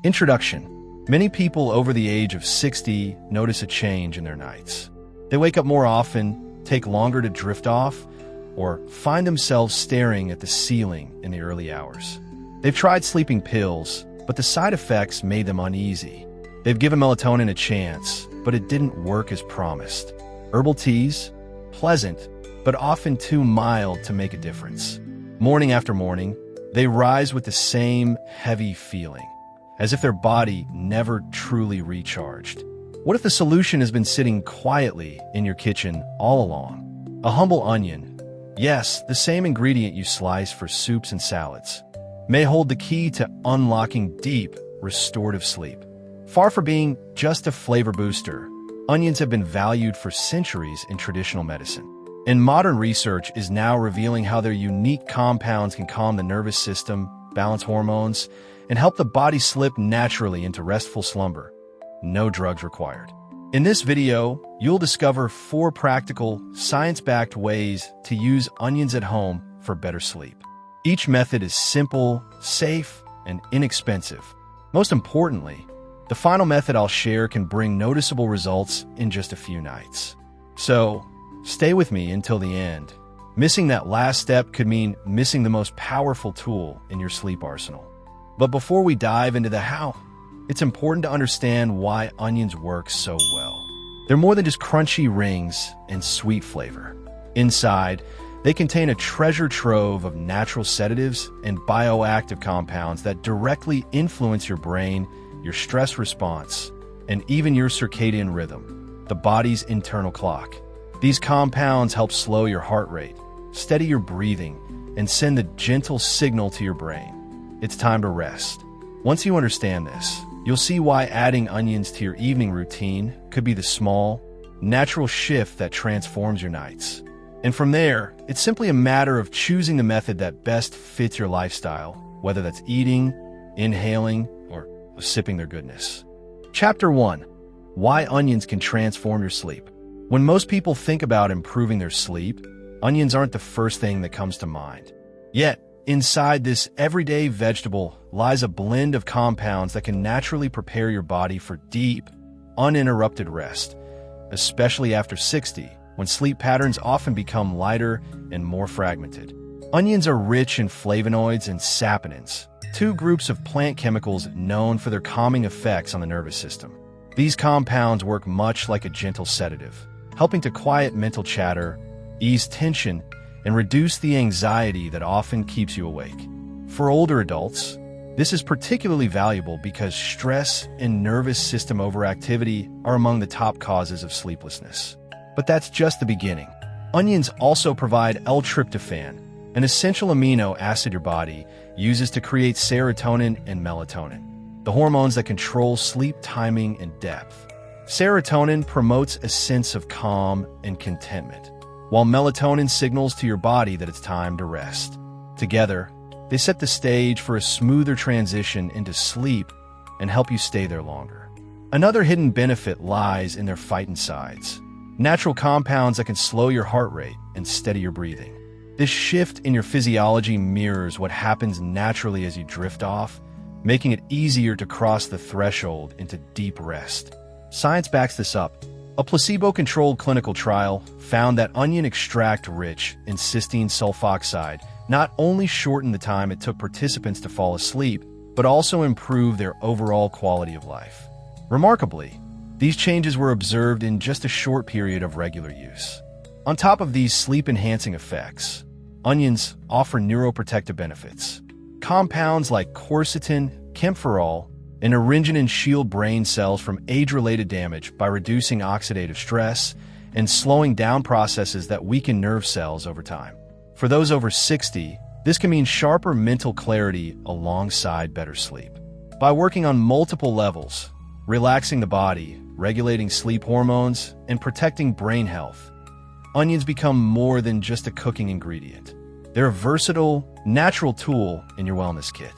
Introduction. Many people over the age of 60 notice a change in their nights. They wake up more often, take longer to drift off, or find themselves staring at the ceiling in the early hours. They've tried sleeping pills, but the side effects made them uneasy. They've given melatonin a chance, but it didn't work as promised. Herbal teas? Pleasant, but often too mild to make a difference. Morning after morning, they rise with the same heavy feeling, as if their body never truly recharged. What if the solution has been sitting quietly in your kitchen all along? A humble onion, yes, the same ingredient you slice for soups and salads, may hold the key to unlocking deep, restorative sleep. Far from being just a flavor booster, onions have been valued for centuries in traditional medicine. And modern research is now revealing how their unique compounds can calm the nervous system, balance hormones, and help the body slip naturally into restful slumber. No drugs required. In this video, you'll discover 4 practical, science-backed ways to use onions at home for better sleep. Each method is simple, safe, and inexpensive. Most importantly, the final method I'll share can bring noticeable results in just a few nights. So, stay with me until the end. Missing that last step could mean missing the most powerful tool in your sleep arsenal. But before we dive into the how, it's important to understand why onions work so well. They're more than just crunchy rings and sweet flavor. Inside, they contain a treasure trove of natural sedatives and bioactive compounds that directly influence your brain, your stress response, and even your circadian rhythm, the body's internal clock. These compounds help slow your heart rate, steady your breathing, and send the gentle signal to your brain. It's time to rest. Once you understand this, you'll see why adding onions to your evening routine could be the small, natural shift that transforms your nights. And from there, it's simply a matter of choosing the method that best fits your lifestyle, whether that's eating, inhaling, or sipping their goodness. Chapter 1. Why onions can transform your sleep. When most people think about improving their sleep, onions aren't the first thing that comes to mind. Yet, inside this everyday vegetable lies a blend of compounds that can naturally prepare your body for deep, uninterrupted rest, especially after 60, when sleep patterns often become lighter and more fragmented. Onions are rich in flavonoids and saponins, 2 groups of plant chemicals known for their calming effects on the nervous system. These compounds work much like a gentle sedative, helping to quiet mental chatter, ease tension, and reduce the anxiety that often keeps you awake. For older adults, this is particularly valuable because stress and nervous system overactivity are among the top causes of sleeplessness. But that's just the beginning. Onions also provide L-tryptophan, an essential amino acid your body uses to create serotonin and melatonin, the hormones that control sleep timing and depth. Serotonin promotes a sense of calm and contentment, while melatonin signals to your body that it's time to rest. Together, they set the stage for a smoother transition into sleep and help you stay there longer. Another hidden benefit lies in their phytoncides, natural compounds that can slow your heart rate and steady your breathing. This shift in your physiology mirrors what happens naturally as you drift off, making it easier to cross the threshold into deep rest. Science backs this up. A placebo-controlled clinical trial found that onion extract rich in cysteine sulfoxide not only shortened the time it took participants to fall asleep, but also improved their overall quality of life. Remarkably, these changes were observed in just a short period of regular use. On top of these sleep-enhancing effects, onions offer neuroprotective benefits. Compounds like quercetin, camphorol, and originin shield brain cells from age-related damage by reducing oxidative stress and slowing down processes that weaken nerve cells over time. For those over 60, this can mean sharper mental clarity alongside better sleep. By working on multiple levels, relaxing the body, regulating sleep hormones, and protecting brain health, onions become more than just a cooking ingredient. They're a versatile, natural tool in your wellness kit.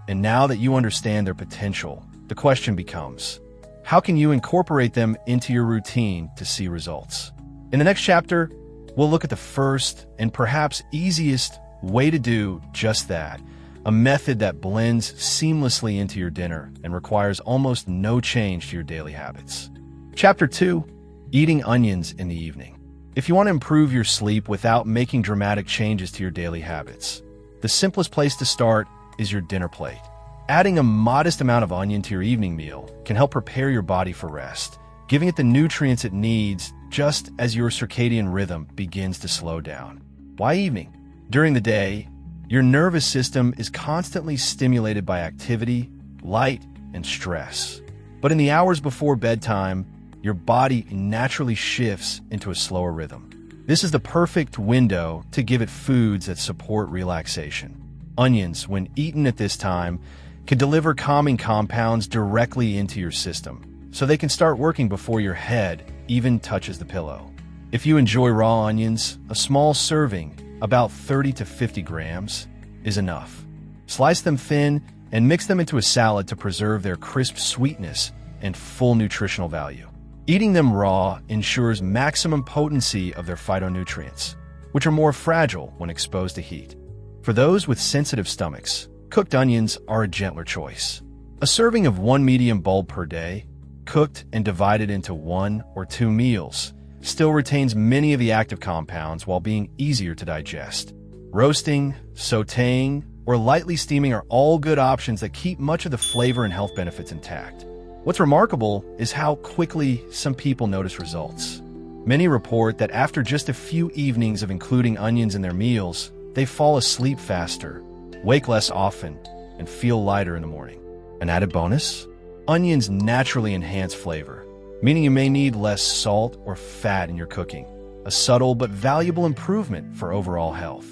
And now that you understand their potential, the question becomes, how can you incorporate them into your routine to see results? In the next chapter, we'll look at the first and perhaps easiest way to do just that, a method that blends seamlessly into your dinner and requires almost no change to your daily habits. Chapter 2. Eating onions in the evening. If you want to improve your sleep without making dramatic changes to your daily habits, the simplest place to start is your dinner plate. Adding a modest amount of onion to your evening meal can help prepare your body for rest, giving it the nutrients it needs just as your circadian rhythm begins to slow down. Why evening? During the day, your nervous system is constantly stimulated by activity, light, and stress. But in the hours before bedtime, your body naturally shifts into a slower rhythm. This is the perfect window to give it foods that support relaxation. Onions, when eaten at this time, can deliver calming compounds directly into your system, so they can start working before your head even touches the pillow. If you enjoy raw onions, a small serving, about 30 to 50 grams, is enough. Slice them thin and mix them into a salad to preserve their crisp sweetness and full nutritional value. Eating them raw ensures maximum potency of their phytonutrients, which are more fragile when exposed to heat. For those with sensitive stomachs, cooked onions are a gentler choice. A serving of 1 medium bulb per day, cooked and divided into 1 or 2 meals, still retains many of the active compounds while being easier to digest. Roasting, sautéing, or lightly steaming are all good options that keep much of the flavor and health benefits intact. What's remarkable is how quickly some people notice results. Many report that after just a few evenings of including onions in their meals, they fall asleep faster, wake less often, and feel lighter in the morning. An added bonus? Onions naturally enhance flavor, meaning you may need less salt or fat in your cooking, a subtle but valuable improvement for overall health.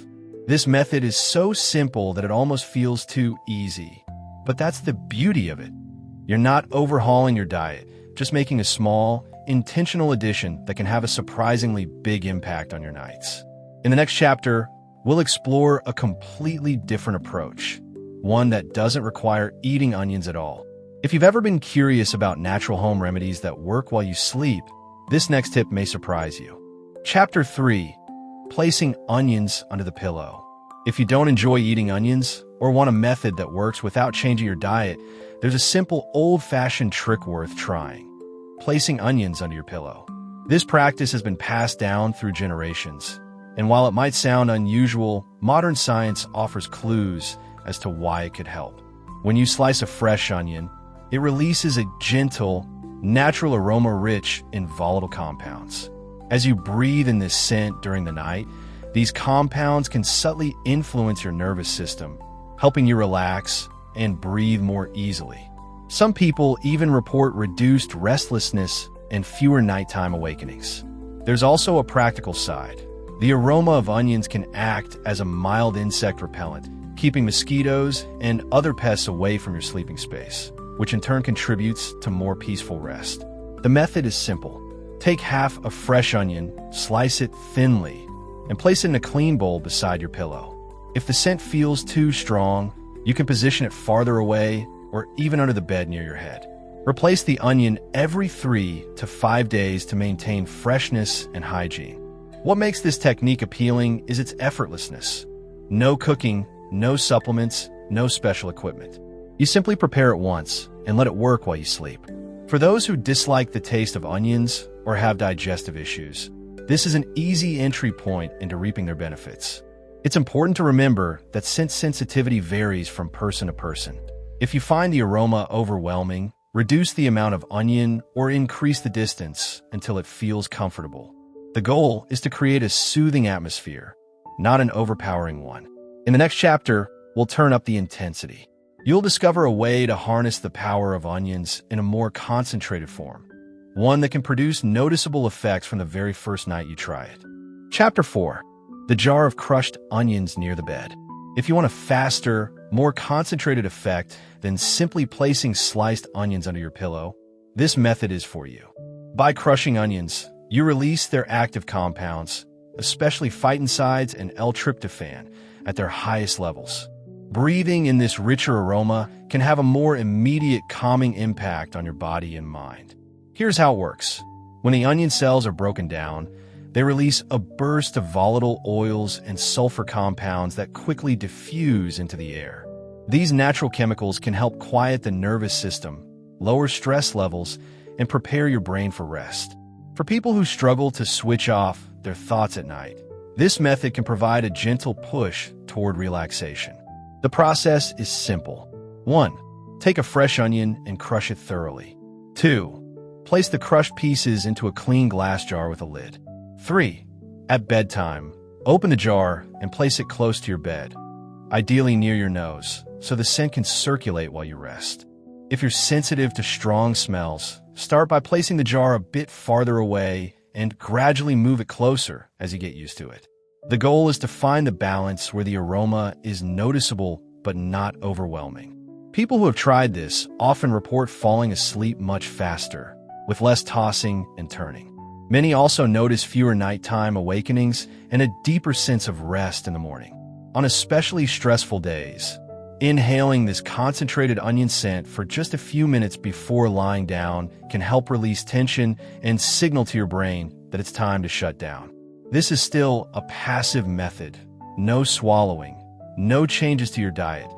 This method is so simple that it almost feels too easy. But that's the beauty of it. You're not overhauling your diet, just making a small, intentional addition that can have a surprisingly big impact on your nights. In the next chapter, we'll explore a completely different approach, one that doesn't require eating onions at all. If you've ever been curious about natural home remedies that work while you sleep, this next tip may surprise you. Chapter 3. Placing onions under the pillow. If you don't enjoy eating onions or want a method that works without changing your diet, there's a simple old-fashioned trick worth trying: placing onions under your pillow. This practice has been passed down through generations, and while it might sound unusual, modern science offers clues as to why it could help. When you slice a fresh onion, it releases a gentle, natural aroma rich in volatile compounds. As you breathe in this scent during the night, these compounds can subtly influence your nervous system, helping you relax and breathe more easily. Some people even report reduced restlessness and fewer nighttime awakenings. There's also a practical side. The aroma of onions can act as a mild insect repellent, keeping mosquitoes and other pests away from your sleeping space, which in turn contributes to more peaceful rest. The method is simple. Take half a fresh onion, slice it thinly, and place it in a clean bowl beside your pillow. If the scent feels too strong, you can position it farther away or even under the bed near your head. Replace the onion every 3 to 5 days to maintain freshness and hygiene. What makes this technique appealing is its effortlessness. No cooking, no supplements, no special equipment. You simply prepare it once and let it work while you sleep. For those who dislike the taste of onions or have digestive issues, this is an easy entry point into reaping their benefits. It's important to remember that since sensitivity varies from person to person, if you find the aroma overwhelming, reduce the amount of onion or increase the distance until it feels comfortable. The goal is to create a soothing atmosphere, not an overpowering one. In the next chapter, we'll turn up the intensity. You'll discover a way to harness the power of onions in a more concentrated form, one that can produce noticeable effects from the very first night you try it. Chapter 4. The jar of crushed onions near the bed. If you want a faster, more concentrated effect than simply placing sliced onions under your pillow, this method is for you. By crushing onions, you release their active compounds, especially phytoncides and L-tryptophan, at their highest levels. Breathing in this richer aroma can have a more immediate calming impact on your body and mind. Here's how it works. When the onion cells are broken down, they release a burst of volatile oils and sulfur compounds that quickly diffuse into the air. These natural chemicals can help quiet the nervous system, lower stress levels, and prepare your brain for rest. For people who struggle to switch off their thoughts at night, this method can provide a gentle push toward relaxation. The process is simple. 1. Take a fresh onion and crush it thoroughly. 2. Place the crushed pieces into a clean glass jar with a lid. 3. At bedtime, open the jar and place it close to your bed, ideally near your nose, so the scent can circulate while you rest. If you're sensitive to strong smells, start by placing the jar a bit farther away and gradually move it closer as you get used to it. The goal is to find the balance where the aroma is noticeable but not overwhelming. People who have tried this often report falling asleep much faster, with less tossing and turning. Many also notice fewer nighttime awakenings and a deeper sense of rest in the morning. On especially stressful days, inhaling this concentrated onion scent for just a few minutes before lying down can help release tension and signal to your brain that it's time to shut down. This is still a passive method, no swallowing, no changes to your diet,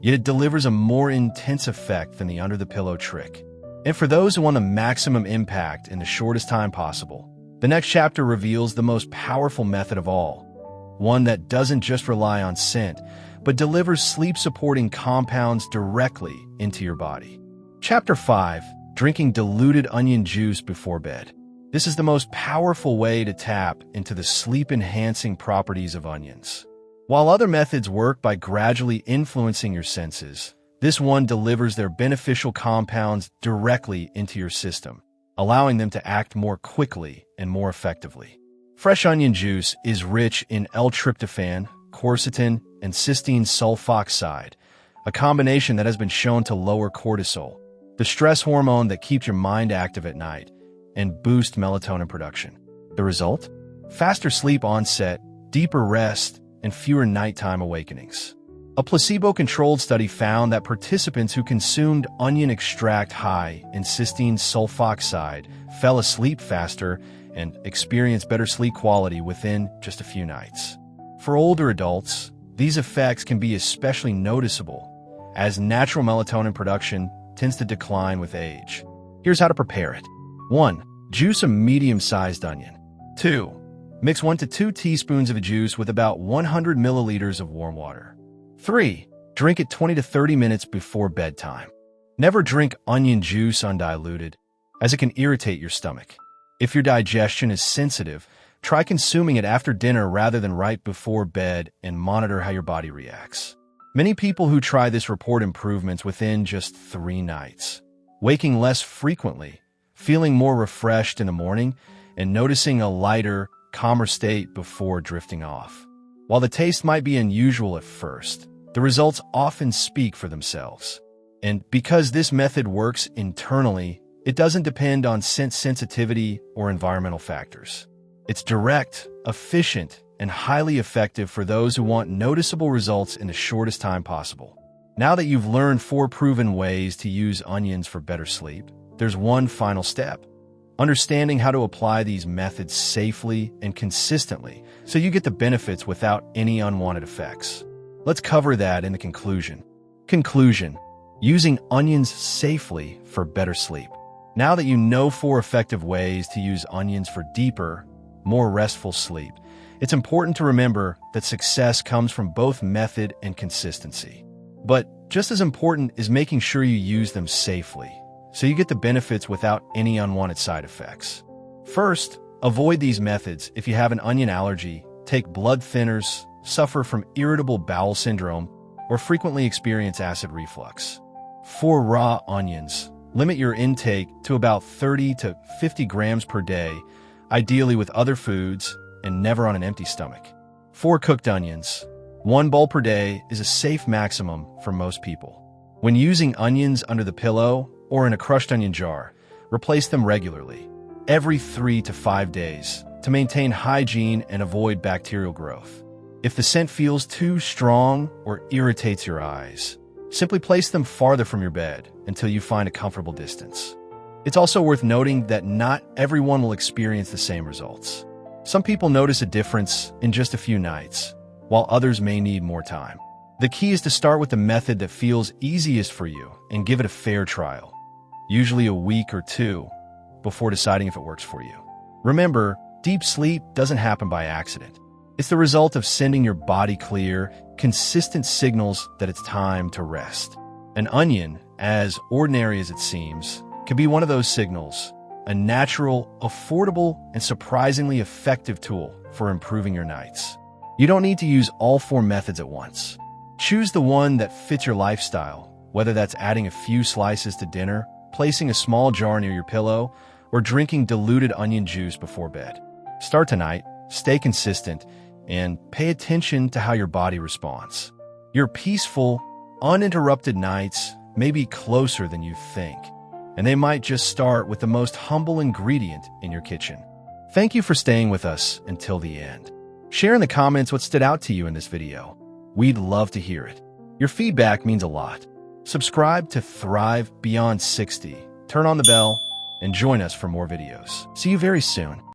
yet it delivers a more intense effect than the under-the-pillow trick. And for those who want the maximum impact in the shortest time possible, the next chapter reveals the most powerful method of all, one that doesn't just rely on scent, but delivers sleep-supporting compounds directly into your body. Chapter 5. Drinking diluted onion juice before bed. This is the most powerful way to tap into the sleep-enhancing properties of onions. While other methods work by gradually influencing your senses, this one delivers their beneficial compounds directly into your system, allowing them to act more quickly and more effectively. Fresh onion juice is rich in L-tryptophan, quercetin, and cysteine sulfoxide, a combination that has been shown to lower cortisol, the stress hormone that keeps your mind active at night, and boost melatonin production. The result? Faster sleep onset, deeper rest, and fewer nighttime awakenings. A placebo-controlled study found that participants who consumed onion extract high in cysteine sulfoxide fell asleep faster and experienced better sleep quality within just a few nights. For older adults, these effects can be especially noticeable, as natural melatonin production tends to decline with age. Here's how to prepare it. 1. Juice a medium-sized onion. 2. Mix 1 to 2 teaspoons of the juice with about 100 milliliters of warm water. 3. Drink it 20 to 30 minutes before bedtime. Never drink onion juice undiluted, as it can irritate your stomach. If your digestion is sensitive, try consuming it after dinner rather than right before bed and monitor how your body reacts. Many people who try this report improvements within just 3 nights, waking less frequently, feeling more refreshed in the morning, and noticing a lighter, calmer state before drifting off. While the taste might be unusual at first, the results often speak for themselves. And because this method works internally, it doesn't depend on scent sensitivity or environmental factors. It's direct, efficient, and highly effective for those who want noticeable results in the shortest time possible. Now that you've learned 4 proven ways to use onions for better sleep, there's one final step: understanding how to apply these methods safely and consistently so you get the benefits without any unwanted effects. Let's cover that in the conclusion. Conclusion: using onions safely for better sleep. Now that you know 4 effective ways to use onions for deeper, more restful sleep, it's important to remember that success comes from both method and consistency. But just as important is making sure you use them safely, so you get the benefits without any unwanted side effects. First, avoid these methods if you have an onion allergy, take blood thinners, suffer from irritable bowel syndrome, or frequently experience acid reflux. For raw onions, limit your intake to about 30 to 50 grams per day, ideally with other foods and never on an empty stomach. For cooked onions, 1 bowl per day is a safe maximum for most people. When using onions under the pillow or in a crushed onion jar, replace them regularly, every 3 to 5 days, to maintain hygiene and avoid bacterial growth. If the scent feels too strong or irritates your eyes, simply place them farther from your bed until you find a comfortable distance. It's also worth noting that not everyone will experience the same results. Some people notice a difference in just a few nights, while others may need more time. The key is to start with the method that feels easiest for you and give it a fair trial, usually a week or two, before deciding if it works for you. Remember, deep sleep doesn't happen by accident. It's the result of sending your body clear, consistent signals that it's time to rest. An onion, as ordinary as it seems, can be one of those signals, a natural, affordable, and surprisingly effective tool for improving your nights. You don't need to use all 4 methods at once. Choose the one that fits your lifestyle, whether that's adding a few slices to dinner, placing a small jar near your pillow, or drinking diluted onion juice before bed. Start tonight, stay consistent, and pay attention to how your body responds. Your peaceful, uninterrupted nights may be closer than you think, and they might just start with the most humble ingredient in your kitchen. Thank you for staying with us until the end. Share in the comments what stood out to you in this video. We'd love to hear it. Your feedback means a lot. Subscribe to Thrive Beyond 60, turn on the bell, and join us for more videos. See you very soon.